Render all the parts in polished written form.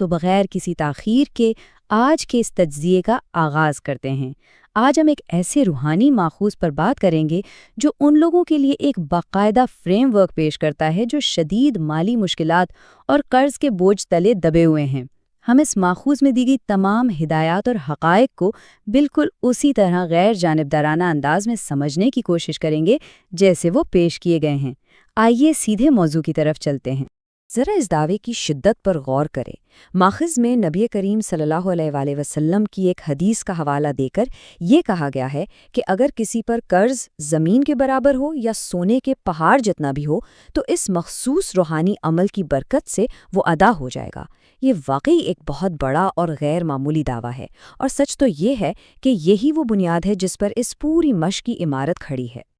تو بغیر کسی تاخیر کے آج کے اس تجزیے کا آغاز کرتے ہیں۔ آج ہم ایک ایسے روحانی ماخوذ پر بات کریں گے جو ان لوگوں کے لیے ایک باقاعدہ فریم ورک پیش کرتا ہے جو شدید مالی مشکلات اور قرض کے بوجھ تلے دبے ہوئے ہیں۔ ہم اس ماخوذ میں دی گئی تمام ہدایات اور حقائق کو بالکل اسی طرح غیر جانبدارانہ انداز میں سمجھنے کی کوشش کریں گے جیسے وہ پیش کیے گئے ہیں۔ آئیے سیدھے موضوع کی طرف چلتے ہیں۔ ذرا اس دعوے کی شدت پر غور کریں۔ ماخذ میں نبی کریم صلی اللہ علیہ وآلہ وسلم کی ایک حدیث کا حوالہ دے کر یہ کہا گیا ہے کہ اگر کسی پر قرض زمین کے برابر ہو یا سونے کے پہاڑ جتنا بھی ہو تو اس مخصوص روحانی عمل کی برکت سے وہ ادا ہو جائے گا۔ یہ واقعی ایک بہت بڑا اور غیر معمولی دعویٰ ہے، اور سچ تو یہ ہے کہ یہی وہ بنیاد ہے جس پر اس پوری مشق کی عمارت کھڑی ہے۔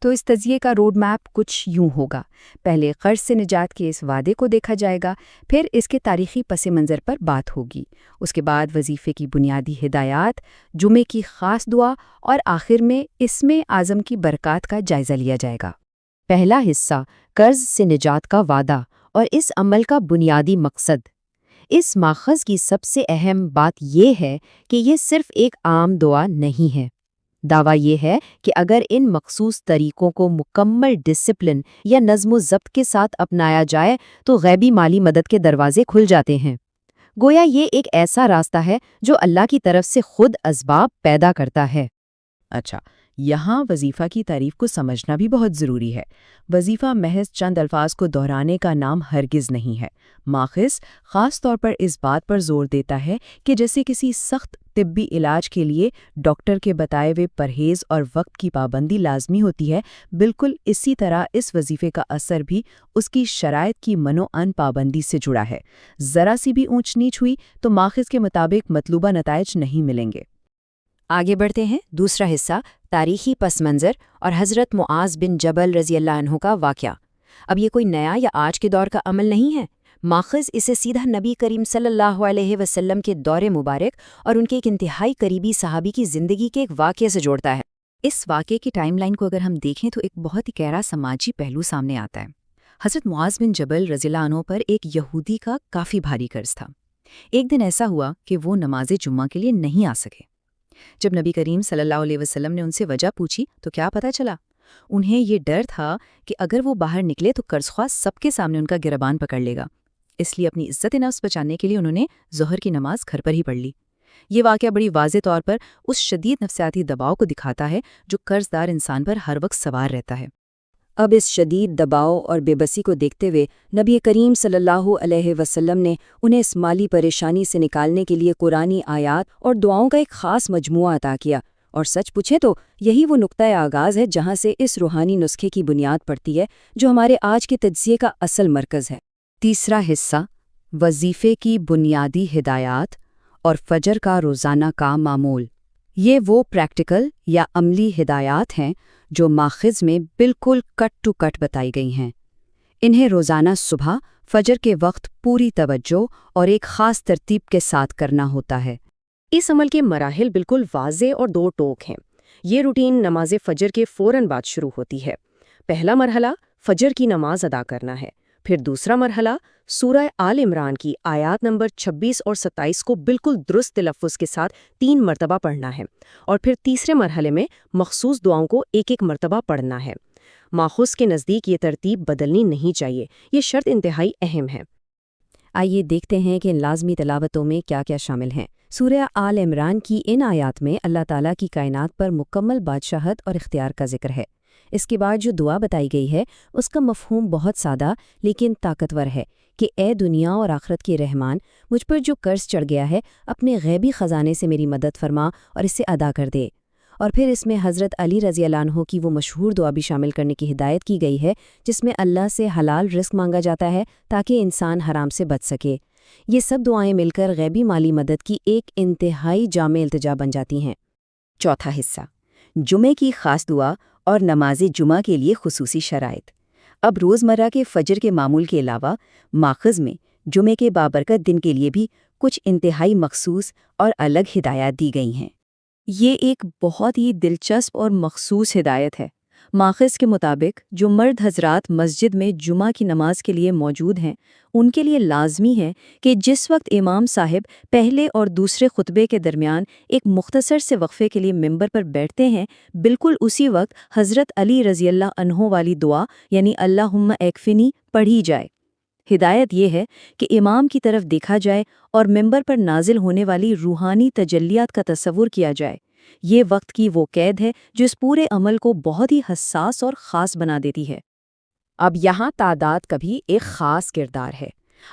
تو اس تجزیے کا روڈ میپ کچھ یوں ہوگا۔ پہلے قرض سے نجات کے اس وعدے کو دیکھا جائے گا، پھر اس کے تاریخی پس منظر پر بات ہوگی، اس کے بعد وظیفے کی بنیادی ہدایات، جمعے کی خاص دعا، اور آخر میں اسم اعظم کی برکات کا جائزہ لیا جائے گا۔ پہلا حصہ، قرض سے نجات کا وعدہ اور اس عمل کا بنیادی مقصد۔ اس ماخذ کی سب سے اہم بات یہ ہے کہ یہ صرف ایک عام دعا نہیں ہے۔ دعویٰ یہ ہے کہ اگر ان مخصوص طریقوں کو مکمل ڈسپلن یا نظم و ضبط کے ساتھ اپنایا جائے تو غیبی مالی مدد کے دروازے کھل جاتے ہیں۔ گویا یہ ایک ایسا راستہ ہے جو اللہ کی طرف سے خود اسباب پیدا کرتا ہے۔ اچھا، یہاں وظیفہ کی تعریف کو سمجھنا بھی بہت ضروری ہے۔ وظیفہ محض چند الفاظ کو دہرانے کا نام ہرگز نہیں ہے۔ ماخذ خاص طور پر اس بات پر زور دیتا ہے کہ جیسے کسی سخت طبی علاج کے لیے ڈاکٹر کے بتائے ہوئے پرہیز اور وقت کی پابندی لازمی ہوتی ہے، بالکل اسی طرح اس وظیفے کا اثر بھی اس کی شرائط کی منوعن پابندی سے جڑا ہے۔ ذرا سی بھی اونچ نیچ ہوئی تو ماخذ کے مطابق مطلوبہ نتائج نہیں ملیں گے۔ آگے بڑھتے ہیں۔ دوسرا حصہ، تاریخی پس منظر اور حضرت معاذ بن جبل رضی اللہ عنہ کا واقعہ۔ اب یہ کوئی نیا یا آج کے دور کا عمل نہیں ہے۔ ماخذ اسے سیدھا نبی کریم صلی اللہ علیہ وسلم کے دور مبارک اور ان کے ایک انتہائی قریبی صحابی کی زندگی کے ایک واقعے سے جوڑتا ہے۔ اس واقعے کی ٹائم لائن کو اگر ہم دیکھیں تو ایک بہت ہی گہرا سماجی پہلو سامنے آتا ہے۔ حضرت معاذ بن جبل رضی اللہ عنہ پر ایک یہودی کا کافی بھاری قرض تھا۔ ایک دن ایسا ہوا کہ وہ نماز جمعہ کے لیے نہیں آ سکے۔ جب نبی کریم صلی اللہ علیہ وسلم نے ان سے وجہ پوچھی تو کیا پتہ چلا؟ انہیں یہ ڈر تھا کہ اگر وہ باہر نکلے تو قرض خواہ سب کے سامنے ان کا گربان پکڑ لے گا، اس لیے اپنی عزت نفس بچانے کے لیے انہوں نے ظہر کی نماز گھر پر ہی پڑھ لی۔ یہ واقعہ بڑی واضح طور پر اس شدید نفسیاتی دباؤ کو دکھاتا ہے جو قرض دار انسان پر ہر وقت سوار رہتا ہے۔ اب اس شدید دباؤ اور بے بسی کو دیکھتے ہوئے نبی کریم صلی اللہ علیہ وسلم نے انہیں اس مالی پریشانی سے نکالنے کے لیے قرآنی آیات اور دعاؤں کا ایک خاص مجموعہ عطا کیا، اور سچ پوچھیں تو یہی وہ نقطۂ آغاز ہے جہاں سے اس روحانی نسخے کی بنیاد پڑتی ہے جو ہمارے آج کے تجزیے کا اصل مرکز ہے۔ تیسرا حصہ، وظیفے کی بنیادی ہدایات اور فجر کا روزانہ کا معمول۔ یہ وہ پریکٹیکل یا عملی ہدایات ہیں جو ماخذ میں بالکل کٹ ٹو کٹ بتائی گئی ہیں۔ انہیں روزانہ صبح فجر کے وقت پوری توجہ اور ایک خاص ترتیب کے ساتھ کرنا ہوتا ہے۔ اس عمل کے مراحل بالکل واضح اور دو ٹوک ہیں۔ یہ روٹین نماز فجر کے فوراً بعد شروع ہوتی ہے۔ پہلا مرحلہ فجر کی نماز ادا کرنا ہے، پھر دوسرا مرحلہ سورہ آل عمران کی آیات نمبر 26 اور 27 کو بالکل درست تلفظ کے ساتھ 3 مرتبہ پڑھنا ہے، اور پھر تیسرے مرحلے میں مخصوص دعاؤں کو ایک ایک مرتبہ پڑھنا ہے۔ ماخذ کے نزدیک یہ ترتیب بدلنی نہیں چاہیے، یہ شرط انتہائی اہم ہے۔ آئیے دیکھتے ہیں کہ ان لازمی تلاوتوں میں کیا کیا شامل ہیں۔ سورہ آل عمران کی ان آیات میں اللہ تعالیٰ کی کائنات پر مکمل بادشاہت اور اختیار کا ذکر ہے۔ اس کے بعد جو دعا بتائی گئی ہے اس کا مفہوم بہت سادہ لیکن طاقتور ہے کہ اے دنیا اور آخرت کے رحمان، مجھ پر جو قرض چڑھ گیا ہے اپنے غیبی خزانے سے میری مدد فرما اور اسے ادا کر دے۔ اور پھر اس میں حضرت علی رضی اللہ عنہ کی وہ مشہور دعا بھی شامل کرنے کی ہدایت کی گئی ہے جس میں اللہ سے حلال رزق مانگا جاتا ہے تاکہ انسان حرام سے بچ سکے۔ یہ سب دعائیں مل کر غیبی مالی مدد کی ایک انتہائی جامع التجا بن جاتی ہیں۔ چوتھا حصہ، جمعے کی خاص دعا اور نماز جمعہ کے لیے خصوصی شرائط۔ اب روزمرہ کے فجر کے معمول کے علاوہ ماخذ میں جمعے کے بابرکت دن کے لیے بھی کچھ انتہائی مخصوص اور الگ ہدایات دی گئی ہیں۔ یہ ایک بہت ہی دلچسپ اور مخصوص ہدایت ہے۔ ماخذ کے مطابق جو مرد حضرات مسجد میں جمعہ کی نماز کے لیے موجود ہیں ان کے لیے لازمی ہے کہ جس وقت امام صاحب پہلے اور دوسرے خطبے کے درمیان ایک مختصر سے وقفے کے لیے ممبر پر بیٹھتے ہیں، بالکل اسی وقت حضرت علی رضی اللہ عنہ والی دعا یعنی اللہم اکفنی پڑھی جائے۔ ہدایت یہ ہے کہ امام کی طرف دیکھا جائے اور ممبر پر نازل ہونے والی روحانی تجلیات کا تصور کیا جائے۔ یہ وقت کی وہ قید ہے جو اس پورے عمل کو بہت ہی حساس اور خاص بنا دیتی ہے۔ اب یہاں تعداد کا بھی ایک خاص کردار ہے۔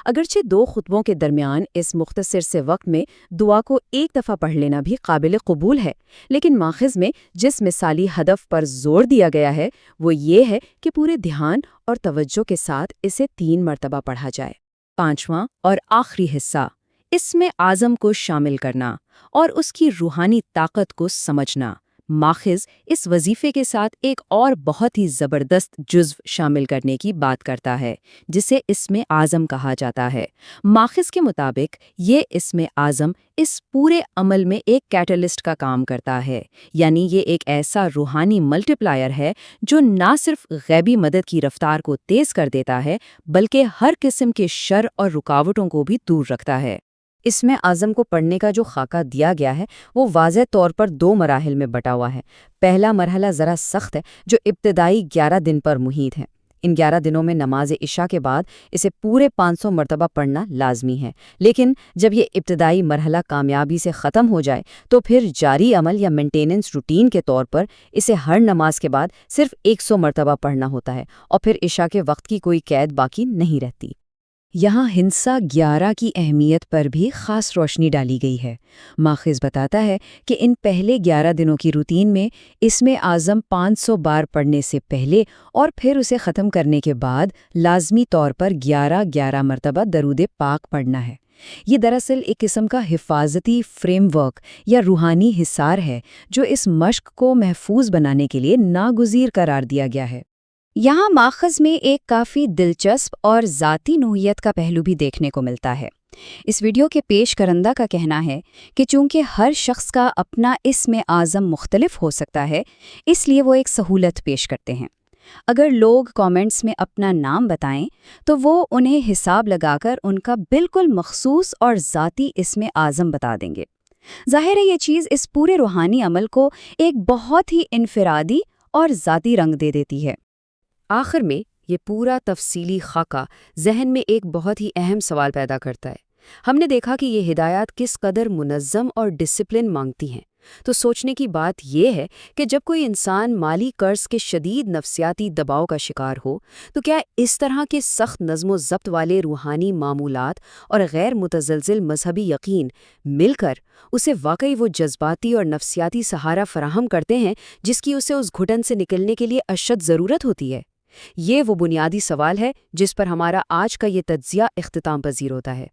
اگرچہ 2 خطبوں کے درمیان اس مختصر سے وقت میں دعا کو ایک دفعہ پڑھ لینا بھی قابل قبول ہے، لیکن ماخذ میں جس مثالی ہدف پر زور دیا گیا ہے وہ یہ ہے کہ پورے دھیان اور توجہ کے ساتھ اسے 3 مرتبہ پڑھا جائے۔ 5واں اور آخری حصہ، اس میں اعظم کو شامل کرنا اور اس کی روحانی طاقت کو سمجھنا۔ ماخذ اس وظیفے کے ساتھ ایک اور بہت ہی زبردست جزو شامل کرنے کی بات کرتا ہے جسے اسم اعظم کہا جاتا ہے۔ ماخذ کے مطابق یہ اسم اعظم اس پورے عمل میں ایک کیٹلسٹ کا کام کرتا ہے، یعنی یہ ایک ایسا روحانی ملٹی پلائر ہے جو نہ صرف غیبی مدد کی رفتار کو تیز کر دیتا ہے بلکہ ہر قسم کے شر اور رکاوٹوں کو بھی دور رکھتا ہے۔ اس میں اعظم کو پڑھنے کا جو خاکہ دیا گیا ہے وہ واضح طور پر 2 مراحل میں بٹا ہوا ہے۔ پہلا مرحلہ ذرا سخت ہے جو ابتدائی 11 دن پر محیط ہے۔ ان 11 دنوں میں نماز عشاء کے بعد اسے پورے 500 مرتبہ پڑھنا لازمی ہے، لیکن جب یہ ابتدائی مرحلہ کامیابی سے ختم ہو جائے تو پھر جاری عمل یا مینٹیننس روٹین کے طور پر اسے ہر نماز کے بعد صرف 100 مرتبہ پڑھنا ہوتا ہے اور پھر عشاء کے وقت کی کوئی قید باقی نہیں رہتی۔ یہاں ہنسا 11 کی اہمیت پر بھی خاص روشنی ڈالی گئی ہے۔ ماخذ بتاتا ہے کہ ان پہلے 11 دنوں کی روٹین میں اسم اعظم 500 بار پڑھنے سے پہلے اور پھر اسے ختم کرنے کے بعد لازمی طور پر 11 مرتبہ درود پاک پڑھنا ہے۔ یہ دراصل ایک قسم کا حفاظتی فریم ورک یا روحانی حصار ہے جو اس مشق کو محفوظ بنانے کے لیے ناگزیر قرار دیا گیا ہے۔ یہاں ماخذ میں ایک کافی دلچسپ اور ذاتی نوعیت کا پہلو بھی دیکھنے کو ملتا ہے۔ اس ویڈیو کے پیش کرندہ کا کہنا ہے کہ چونکہ ہر شخص کا اپنا اسم اعظم مختلف ہو سکتا ہے، اس لیے وہ ایک سہولت پیش کرتے ہیں۔ اگر لوگ کامنٹس میں اپنا نام بتائیں تو وہ انہیں حساب لگا کر ان کا بالکل مخصوص اور ذاتی اسم اعظم بتا دیں گے۔ ظاہر ہے یہ چیز اس پورے روحانی عمل کو ایک بہت ہی انفرادی اور ذاتی رنگ دے دیتی ہے۔ آخر میں یہ پورا تفصیلی خاکہ ذہن میں ایک بہت ہی اہم سوال پیدا کرتا ہے۔ ہم نے دیکھا کہ یہ ہدایات کس قدر منظم اور ڈسپلن مانگتی ہیں، تو سوچنے کی بات یہ ہے کہ جب کوئی انسان مالی قرض کے شدید نفسیاتی دباؤ کا شکار ہو تو کیا اس طرح کے سخت نظم و ضبط والے روحانی معمولات اور غیر متزلزل مذہبی یقین مل کر اسے واقعی وہ جذباتی اور نفسیاتی سہارا فراہم کرتے ہیں جس کی اسے اس گھٹن سے نکلنے کے لیے اشد ضرورت ہوتی ہے؟ یہ وہ بنیادی سوال ہے جس پر ہمارا آج کا یہ تجزیہ اختتام پذیر ہوتا ہے۔